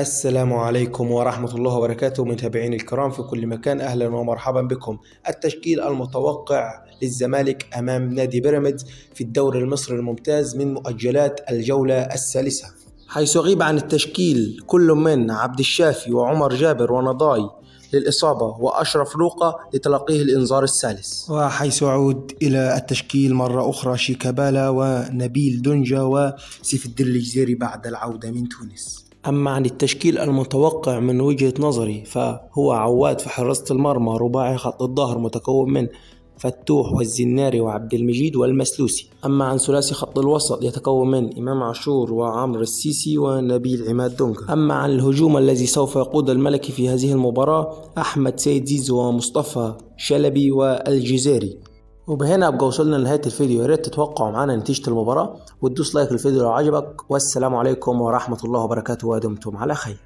السلام عليكم ورحمة الله وبركاته متابعين الكرام في كل مكان، أهلا ومرحبا بكم. التشكيل المتوقع للزمالك أمام نادي بيراميدز في الدوري المصري الممتاز من مؤجلات الجولة الثالثة، حيث يغيب عن التشكيل كل من عبد الشافي وعمر جابر ونضاي للإصابة وأشرف روقة لتلقيه الإنذار الثالث، وحيث يعود إلى التشكيل مرة أخرى شيكابالا ونبيل دونجا وسيف الدين الجزيري بعد العودة من تونس. أما عن التشكيل المتوقع من وجهة نظري فهو عواد في حراسة المرمى، رباعي خط الظهر متكون من فتوح والزناري وعبد المجيد والمسلوسي. أما عن ثلاثي خط الوسط يتكون من إمام عاشور وعمرو السيسي ونبيل عماد دونجا. أما عن الهجوم الذي سوف يقود الملكي في هذه المباراة أحمد سيد زيزو ومصطفى شلبي والجزيري. وبهنا أبقى وصلنا لنهاية الفيديو، يا ريت تتوقعوا معنا نتيجة المباراة وتدوس لايك للفيديو لو عجبك، والسلام عليكم ورحمة الله وبركاته ودمتم على خير.